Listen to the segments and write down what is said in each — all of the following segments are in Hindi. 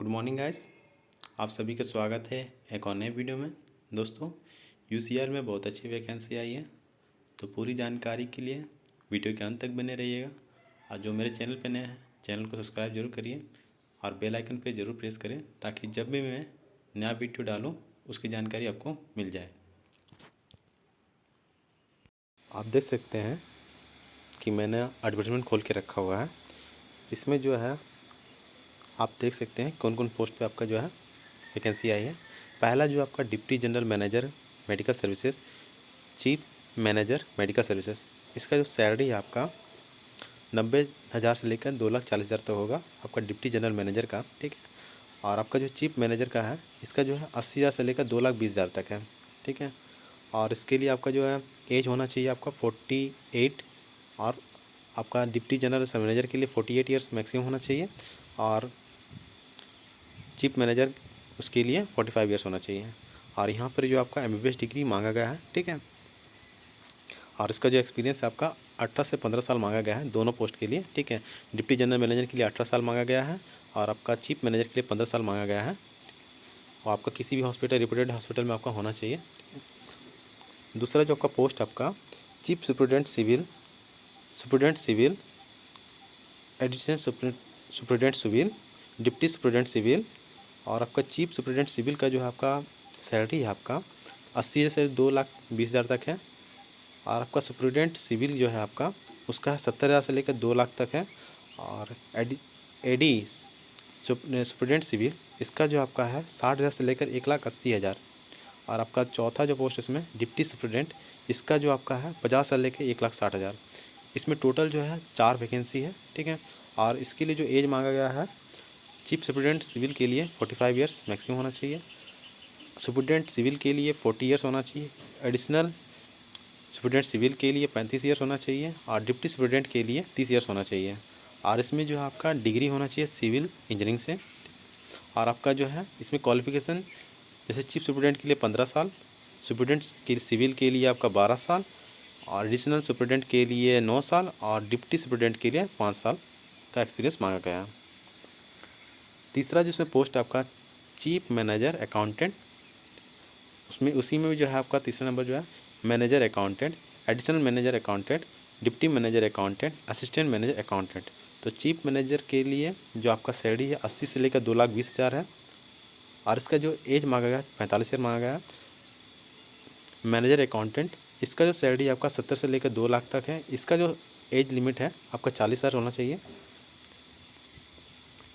Good morning guys. आप सभी का स्वागत है एक और नए वीडियो में। दोस्तों, यूसीआर में बहुत अच्छी वैकेंसी आई है, तो पूरी जानकारी के लिए वीडियो के अंत तक बने रहिएगा। और जो मेरे चैनल पे नए हैं, चैनल को सब्सक्राइब जरूर करिए और बेल आइकन पे ज़रूर प्रेस करें, ताकि जब भी मैं नया वीडियो डालूँ उसकी जानकारी आपको मिल जाए। आप देख सकते हैं कि मैंने एडवर्टाइजमेंट खोल के रखा हुआ है। इसमें जो है आप देख सकते हैं कौन कौन पोस्ट पे आपका जो है वैकेंसी आई है। पहला जो आपका deputy general manager medical services, chief manager medical services, इसका जो सैलरी है आपका 90,000 से लेकर 2,40,000 तक होगा आपका डिप्टी जनरल मैनेजर का, ठीक है। और आपका जो चीफ मैनेजर का है, इसका जो है 80,000 से लेकर 2,20,000 तक है, ठीक है। और इसके लिए आपका जो है एज होना चाहिए आपका 48, और आपका डिप्टी जनरल मैनेजर के लिए 48 ईयर्स मैक्सिमम होना चाहिए, और चीफ मैनेजर उसके लिए 45 ईयर्स होना चाहिए। और यहाँ पर जो आपका MBBS डिग्री मांगा गया है, ठीक है। और इसका जो एक्सपीरियंस है आपका 18 से 15 साल मांगा गया है दोनों पोस्ट के लिए, ठीक है। डिप्टी जनरल मैनेजर के लिए 18 साल मांगा गया है, और आपका चीफ मैनेजर के लिए 15 साल मांगा गया है। और आपका किसी भी हॉस्पिटल, रिप्यूटेड हॉस्पिटल में आपका होना चाहिए। दूसरा जो आपका पोस्ट आपका chief superintendent civil, additional superintendent civil, deputy superintendent civil, और आपका चीफ सुपरिटेंडेंट सिविल का जो है आपका सैलरी है आपका 80 से 2,20,000 तक है। और आपका सुपरिटेंडेंट सिविल जो है आपका उसका 70,000 से लेकर 2 लाख तक है। और एडी सुपरिटेंडेंट सिविल, इसका जो आपका है 60,000 से लेकर 1,80,000। और आपका चौथा जो पोस्ट इसमें डिप्टी सुपरिटेंडेंट, इसका जो आपका है 50 से लेकर 1,60,000। इसमें टोटल जो है 4 वैकेंसी है, ठीक है। और इसके लिए जो एज मांगा गया है, चीफ सुपरिटेंडेंट सिविल के लिए 45 ईयर्स मैक्सिमम होना चाहिए, सुपरिटेंडेंट सिविल के लिए 40 ईयर्स होना चाहिए, एडिशनल सुपरिटेंडेंट सिविल के लिए 35 ईयर्स होना चाहिए, और डिप्टी सुपरिटेंडेंट के लिए 30 ईयर्स होना चाहिए। और इसमें जो है आपका डिग्री होना चाहिए सिविल इंजीनियरिंग से। और आपका जो है इसमें क्वालिफिकेशन, जैसे चीफ सुपरिटेंडेंट के लिए 15 साल, सुपरिटेंडेंट के सिविल के लिए आपका 12 साल, और एडिशनल सुपरिटेंडेंट के लिए 9 साल, और डिप्टी सुपरिटेंडेंट के लिए 5 साल का एक्सपीरियंस मांगा गया है। तीसरा जिसमें पोस्ट आपका चीफ मैनेजर अकाउंटेंट, उसमें उसी में भी जो है आपका तीसरा नंबर जो है manager accountant, additional manager accountant, deputy manager accountant, assistant manager accountant. तो चीफ मैनेजर के लिए जो आपका सैलरी है 80 से लेकर 2,20,000 है, और इसका जो एज मांगा गया 45 ईयर मांगा गया है। मैनेजर अकाउंटेंट, इसका जो सैलरी आपका 70 से लेकर 2 लाख तक है, इसका जो एज लिमिट है आपका 40 साल होना चाहिए।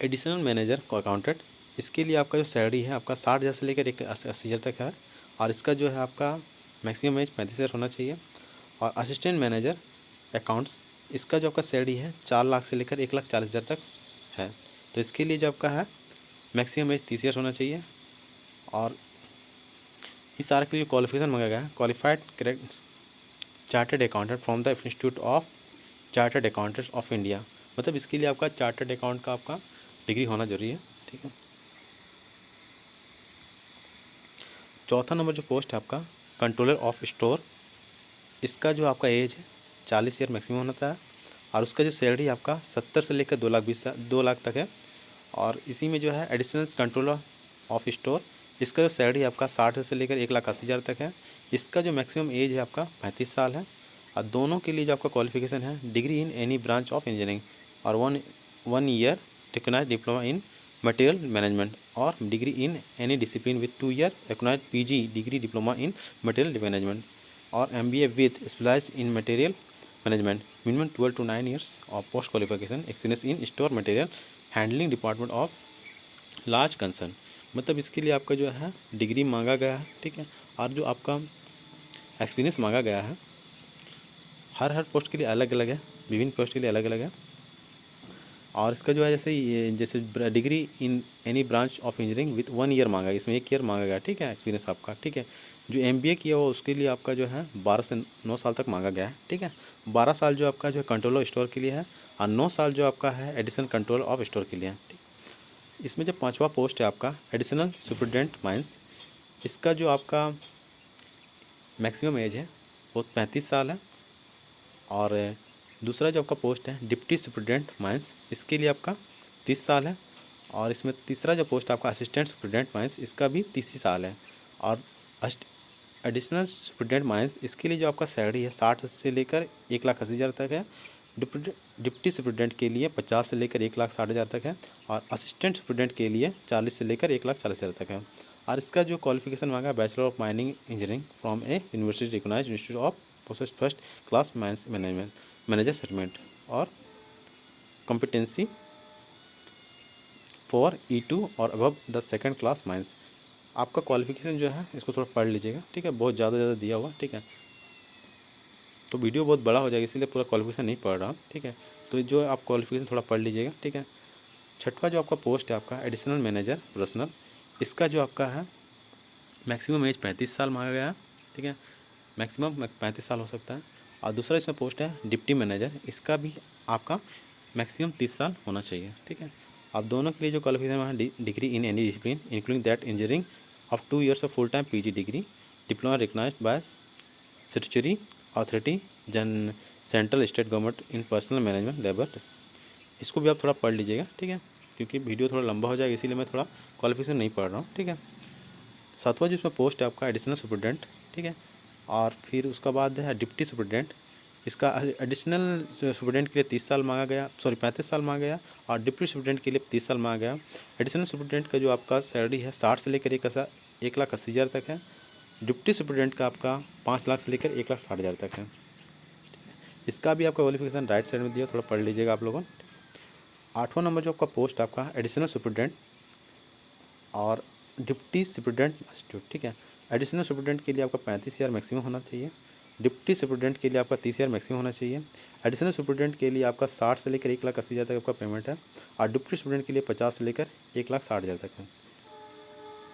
एडिशनल मैनेजर को अकाउंटेंट, इसके लिए आपका जो सैलरी है आपका 60,000 से लेकर 80,000 तक है, और इसका जो है आपका मैक्सिमम एज 35 ईयर होना चाहिए। और असिस्टेंट मैनेजर अकाउंट्स, इसका जो आपका सैलरी है 4 लाख से लेकर 1,40,000 तक है, तो इसके लिए जो आपका है मैक्सिमम एज 30 ईयर्स होना चाहिए। और इस सारे के लिए क्वालिफिकेशन मांगा गया है qualified correct chartered accountant from the institute of chartered accountants of India, मतलब इसके लिए आपका चार्टर्ड अकाउंट का आपका डिग्री होना जरूरी है, ठीक है। चौथा नंबर जो पोस्ट है आपका कंट्रोलर ऑफ स्टोर, इसका जो आपका एज है 40 ईयर मैक्सिमम होता है, और उसका जो सैलरी आपका 70 से लेकर 2 लाख तक है। और इसी में जो है एडिशनल कंट्रोलर ऑफ स्टोर, इसका जो सैलरी आपका 60 से लेकर 1,80,000 तक है। इसका जो मैक्सिमम एज है आपका 35 साल है। और दोनों के लिए जो आपका क्वालिफिकेशन है degree in any branch of engineering, और one year recognised diploma in material management, और degree in any discipline with 2 year recognised PG degree diploma in material management, और MBA with specialised in material management. Minimum 12 to 9 years of post qualification experience in store material handling department of large concern, मतलब इसके लिए आपका जो है डिग्री मांगा गया है, ठीक है। और जो आपका एक्सपीरियंस मांगा गया है हर पोस्ट के लिए अलग अलग है, विभिन्न पोस्ट के लिए अलग अलग है। और इसका जो है जैसे degree in any branch of engineering with 1 year मांगा है, इसमें 1 ईयर मांगा गया, ठीक है, एक्सपीरियंस आपका, ठीक है। जो MBA किया हो उसके लिए आपका जो है 12 से 9 साल तक मांगा गया है, ठीक है। 12 साल जो आपका जो है कंट्रोल ऑफ स्टोर के लिए है, और 9 साल जो आपका है एडिशनल कंट्रोल ऑफ स्टोर के लिए है, ठीक। इसमें जो पाँचवा पोस्ट है आपका एडिशनल सुपरिटेंडेंट माइंस, इसका जो आपका मैक्सिमम एज है वो 35 साल है। और दूसरा जो आपका पोस्ट है डिप्टी सुपरिटेंडेंट माइंस, इसके लिए आपका 30 साल है। और इसमें तीसरा जो पोस्ट आपका असिस्टेंट सुपरिटेंडेंट माइंस, इसका भी 30 साल है। और एडिशनल सुपरिटेंडेंट माइंस, इसके लिए जो आपका सैलरी है 60 से लेकर 1,80,000 तक है। डिप्टी सुपरिटेंडेंट के लिए 50 से लेकर 1,60,000 तक है। और असिस्टेंट सुपरिटेंडेंट के लिए 40 से लेकर 1,40,000 तक है। और इसका जो क्वालिफिकेशन मांगा है bachelor of mining engineering from a university recognised institute of process first class mines management manager certificate और कॉम्पिटेंसी फॉर E2 और above the second class mines. आपका क्वालिफिकेशन जो है इसको थोड़ा पढ़ लीजिएगा, ठीक है, बहुत ज़्यादा दिया हुआ, ठीक है, तो वीडियो बहुत बड़ा हो जाएगा इसीलिए पूरा क्वालिफिकेशन नहीं पढ़ रहा हूँ, ठीक है। तो जो आप क्वालिफिकेशन थोड़ा पढ़ लीजिएगा, ठीक है। छठवा जो आपका पोस्ट है आपका एडिशनल मैनेजर पर्सनल, इसका जो आपका है मैक्सिमम एज 35 साल मांगा गया है, ठीक है, मैक्सिमम 35 साल हो सकता है। और दूसरा इसमें पोस्ट है डिप्टी मैनेजर, इसका भी आपका मैक्सिमम 30 साल होना चाहिए, ठीक है। आप दोनों के लिए जो क्वालिफिकेशन है degree in any discipline including that engineering of 2 years of full time PG degree, diploma recognised by statutory authority जन central state government in personnel management labour. इसको भी आप थोड़ा पढ़ लीजिएगा, ठीक है, क्योंकि वीडियो थोड़ा लंबा हो जाएगा इसीलिए मैं थोड़ा क्वालिफिकेशन नहीं पढ़ रहा हूँ, ठीक है। सातवां जिसमें पोस्ट है आपका एडिशनल सुपरिटेंडेंट, ठीक है। और फिर उसका बाद है डिप्टी सुपरिटेंडेंट, इसका एडिशनल सुपरिटेंडेंट के लिए 30 साल मांगा गया, सॉरी 35 साल मांगा गया। और डिप्टी सुपरिटेंडेंट के लिए 30 साल मांगा गया। एडिशनल सुपरिटेंडेंट का जो आपका सैलरी है 60 से लेकर 1,80,000 तक है। डिप्टी सुपरिटेंडेंट का आपका 5 लाख से लेकर 1,60,000 तक है। इसका भी आपका क्वालिफिकेशन राइट साइड में दिया, थोड़ा पढ़ लीजिएगा आप लोगों। 8वां नंबर जो आपका पोस्ट आपका एडिशनल सुपरिटेंडेंट और डिप्टी सुपरिटेंडेंट इंस्टीट्यूट, ठीक है। एडिशनल सुपरिटेंडेंट के लिए आपका 35,000 मैक्सिमम होना चाहिए। डिप्टी सुपरिटेंडेंट के लिए आपका 30,000 मैक्सिमम होना चाहिए। एडिशनल सुपरिटेंडेंट के लिए आपका 60 से लेकर 1,80,000 तक आपका पेमेंट है। और डिप्टी सुपरिटेंडेंट के लिए 50 से लेकर 1,60,000 तक है।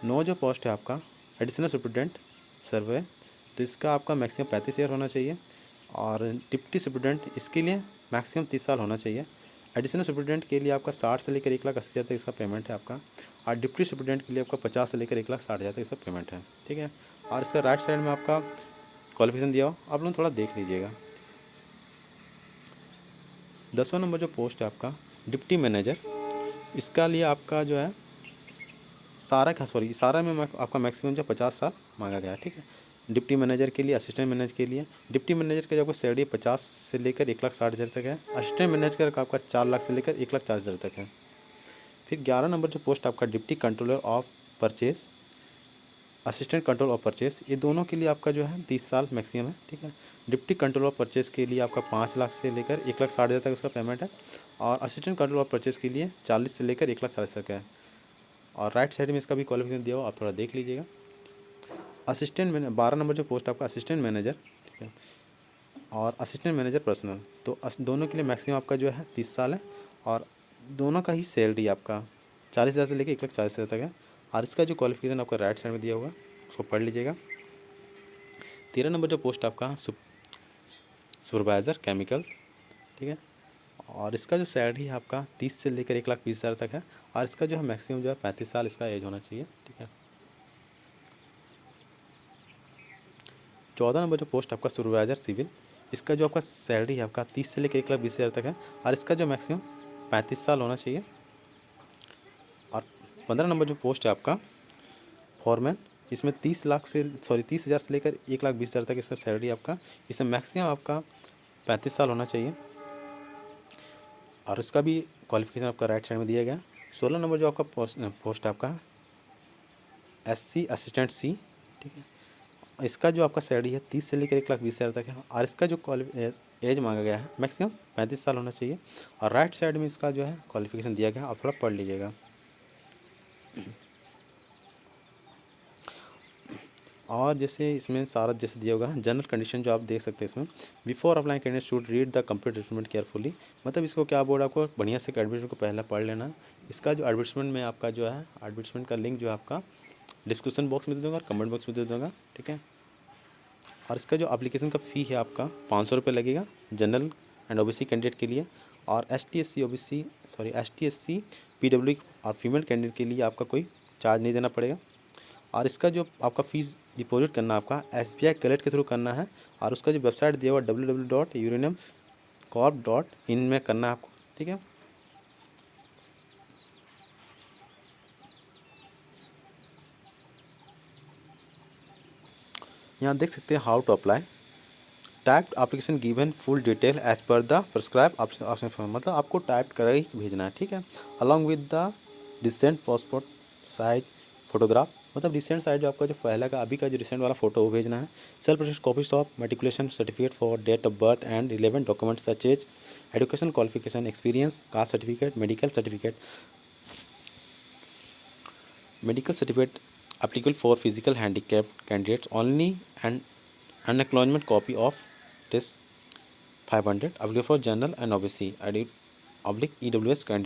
9 जो पोस्ट है आपका एडिशनल सुपरिटेंडेंट सर्वे, तो इसका आपका मैक्सिमम 35,000 होना चाहिए। और डिप्टी सुपरिटेंडेंट इसके लिए मैक्सिमम 30 साल होना चाहिए। एडिशनल सुपरिटेंडेंट के लिए आपका 60 से लेकर 1,80,000 तक इसका पेमेंट है आपका। और डिप्टी सुपरिटेंडेंट के लिए आपका 50 से लेकर 1,60,000 तक इसका पेमेंट है, ठीक है। और इसका राइट साइड में आपका क्वालिफिकेशन दिया हो, आप लोग थोड़ा देख लीजिएगा। 10वां नंबर जो पोस्ट है आपका डिप्टी मैनेजर, इसका लिए आपका जो है सारा में आपका मैक्सिमम जो 50 साल मांगा गया है, ठीक है। डिप्टी मैनेजर के लिए, असिस्टेंट मैनेजर के लिए, डिप्टी मैनेजर का जो आपको सैलरी 50 से लेकर 1,60,000 तक है। असिस्टेंट मैनेजर का आपका 4 लाख से लेकर 1,40,000 तक है। फिर 11 नंबर जो पोस्ट आपका deputy controller of purchase, assistant control of purchase, ये दोनों के लिए आपका जो है 30 साल मैक्सिमम है, ठीक है। डिप्टी कंट्रोल ऑफ परचेस के लिए आपका 5 लाख से लेकर 1,60,000 तक उसका पेमेंट है। और असिस्टेंट कंट्रोल ऑफ परचेस के लिए 40 से लेकर 1,40,000 तक है। और राइट साइड में इसका भी क्वालिफिकेशन दिया हो, आप थोड़ा देख लीजिएगा। 12 नंबर जो पोस्ट आपका असिस्टेंट मैनेजर, ठीक है, और असिस्टेंट मैनेजर पर्सनल, तो दोनों के लिए मैक्सिमम आपका जो है 30 साल है। और दोनों का ही सैलरी आपका 40,000 से लेकर 1,40,000 तक है। और इसका जो क्वालिफिकेशन आपका राइट साइड में दिया हुआ है उसको पढ़ लीजिएगा। 13 नंबर जो पोस्ट आपका सुपरवाइज़र केमिकल, ठीक है, और इसका जो सैलरी है आपका 30 से लेकर 1,20,000 तक है। और इसका जो है मैक्सिमम जो है 35 साल इसका एज होना चाहिए, ठीक है। 14 नंबर जो पोस्ट आपका सुपरवाइज़र सिविल, इसका जो आपका सैलरी है आपका 30 से लेकर 1,20,000 तक है। और इसका जो मैक्सिमम 35 साल होना चाहिए। और 15 नंबर जो पोस्ट है आपका फॉरमैन, इसमें 30,000 से लेकर 1,20,000 तक इसका सैलरी आपका, इसमें मैक्सिमम आपका 35 साल होना चाहिए। और इसका भी क्वालिफिकेशन आपका राइट साइड में दिया गया। 16 नंबर जो आपका पोस्ट आपका SC असिस्टेंट C, ठीक है, इसका जो आपका सैलरी है 30 से लेकर 1,20,000 तक है। और इसका जो एज मांगा गया है मैक्सिमम 35 साल होना चाहिए। और राइट साइड में इसका जो है क्वालिफिकेशन दिया गया, आप थोड़ा पढ़ लीजिएगा। और जैसे इसमें सारा जैसे दिया होगा जनरल कंडीशन जो आप देख सकते हैं इसमें, before applying candidate should read the complete advertisement carefully, मतलब इसको क्या बोर्ड आपको बढ़िया से एडवर्टाइजमेंट को पहले पढ़ लेना। इसका जो एडवर्टाइजमेंट में आपका जो है एडवर्टाइजमेंट का लिंक जो है आपका डिस्क्रिप्शन बॉक्स में दे दूँगा और कमेंट बॉक्स में दे दूँगा, ठीक है। और इसका जो एप्लीकेशन का फ़ी है आपका 500 रुपये लगेगा जनरल एंड OBC कैंडिडेट के लिए। और ST SC PW और फीमेल कैंडिडेट के लिए आपका कोई चार्ज नहीं देना पड़ेगा। और इसका जो आपका फ़ीस डिपॉजिट करना आपका SBI कलेक्ट के थ्रू करना है। और उसका जो वेबसाइट दिया हुआ www.uraniumcorp.in में करना है आपको, ठीक है। यहाँ देख सकते हैं how to apply type application given full detail as per the prescribe option form, मतलब आपको टाइप कर ही भेजना है, ठीक है। Along with the recent passport size photograph, मतलब रिसेंट साइज जो आपका जो पहला का अभी का जो रिसेंट वाला फोटो वो भेजना है। Self attested copies of matriculation certificate for date of birth and relevant documents such as education qualification experience caste certificate medical certificate applicable for physical handicapped candidates only, and an acknowledgement copy of test 500 applicable for general and OBC / EWS candidates.